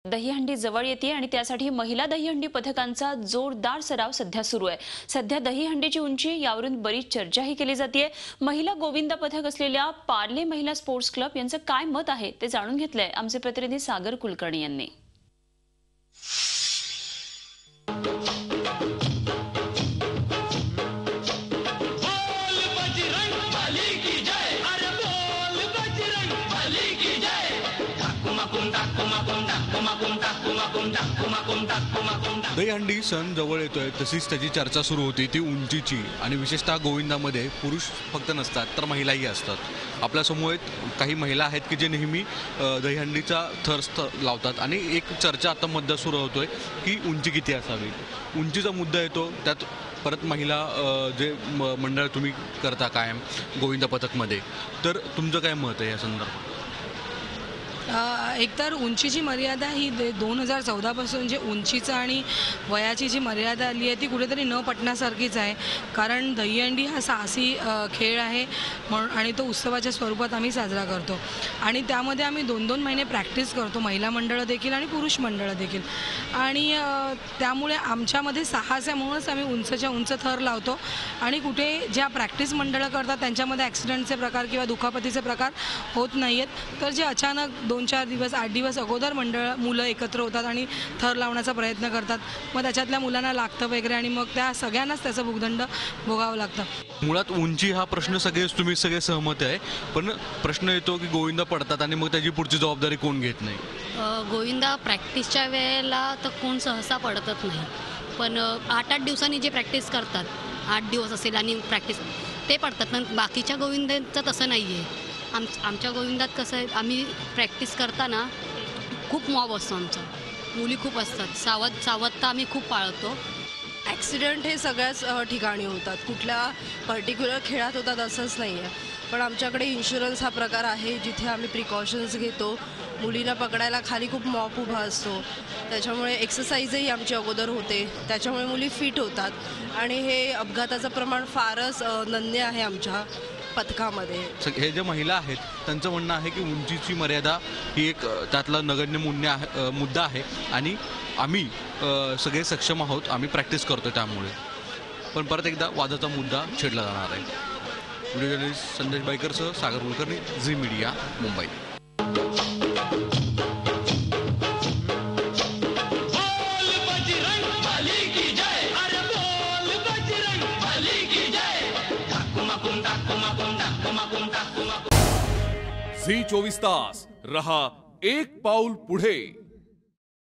दहीहंडी जवळ येते आणि त्यासाठी महिला दहीहंडी पथकांचा जोरदार सराव सध्या सुरू आहे। सध्या दहीहंडीची उंची यावरून बरीच चर्चाही केली जाते। महिला गोविंदा पथक असलेल्या पार्ले महिला स्पोर्ट्स क्लब यांचं काय मत आहे ते जाणून घेतलंय आमचे प्रतिनिधी सागर कुलकर्णी यांनी। दहीहंडी सण जवळ येतोय तशीच त्याची चर्चा सुरू होती ती उंचीची आणि विशेषतः गोविंदामध्ये पुरुष फक्त नसतात तर महिलाही असतात। आपल्या समोर काही महिला आहेत की जे नेहमी दहीहंडीचा थर लावतात आणि एक चर्चा आता मुद्दा सुरू होतोय की उंची किती असावी। उंचीचा मुद्दा येतो त्यात परत महिला जे मंडळ तुम्ही करता कायम गोविंदा पथकमध्ये, तर तुमचं काय मत आहे या संदर्भात? एकतर उंचीची मर्यादा ही 2014 पासून जे उंचीचं आणि वयाची जी मर्यादा आली आहे ती कुठेतरी न पटण्यासारखीच आहे। कारण दहीहंडी हा साहसी खेळ आहे आणि तो उत्सवाच्या स्वरूपात आम्ही साजरा करतो आणि त्यामध्ये आम्ही 2-2 महिने प्रॅक्टिस करतो, महिला मंडळ देखील आणि पुरुष मंडळ देखील। आणि त्यामुळे आमच्यामध्ये साहसामुळेच आम्ही उंचच्या उंच थर लावतो आणि कुठे ज्या प्रॅक्टिस मंडळ करतात त्यांच्यामध्ये ॲक्सिडेंटचे प्रकार किंवा दुखापतीचे प्रकार होत नाही आहेत। तर जे अचानक 2-4 दिवस 8 दिवस अगोदर मुलं एकत्र होतात आणि थर लावण्याचा प्रयत्न करतात, मग त्याच्यातल्या मुलांना लागतं वगैरे आणि मग त्या सगळ्यांनाच त्याचा भुगदंड भोगावं लागतं। मुळात उंची हा प्रश्न तुम्ही सगळे सहमत आहे, पण प्रश्न येतो की गोविंदा पडतात आणि मग त्याची पुढची जबाबदारी कोण घेत नाही। गोविंदा प्रॅक्टिसच्या वेळेला तर कोण सहसा पडतच नाही, पण 8-8 दिवसांनी जे प्रॅक्टिस करतात, 8 दिवस असेल आणि प्रॅक्टिस ते पडतात, पण बाकीच्या गोविंदांचं तसं नाही आहे। आमच्या गोविंदात कसं आहे, आम्ही प्रॅक्टिस करताना खूप मॉब असतो, आमचा मुली खूप असतात, सावधता आम्ही खूप पाळतो। ॲक्सिडेंट हे सगळ्याच ठिकाणी होतात, कुठल्या पर्टिक्युलर खेळात होतात असंच नाही आहे, पण आमच्याकडे इन्शुरन्स हा प्रकार आहे जिथे आम्ही प्रिकॉशन्स घेतो। मुलींना पकडायला खाली खूप मॉप उभा असतो, त्याच्यामुळे एक्सरसाइजही आमची अगोदर होते, त्याच्यामुळे मुली फिट होतात आणि हे अपघाताचं प्रमाण फारच नगण्य आहे आमच्या पथकामध्ये। हे जे महिला आहेत त्यांचं म्हणणं आहे की उंचीची मर्यादा ही एक त्यातला नगण्य मुद्दा आहे आणि आम्ही सगळे सक्षम आहोत, आम्ही प्रॅक्टिस करतो त्यामुळे। पण परत एकदा वादाचा मुद्दा छेडला जाणार आहे। व्हिडिओ जर्नलिस्ट संदेश बाईकरसह सागर कुलकर्णी, झी मीडिया, मुंबई। झी 24 तास रहा एक पाऊल पुढे।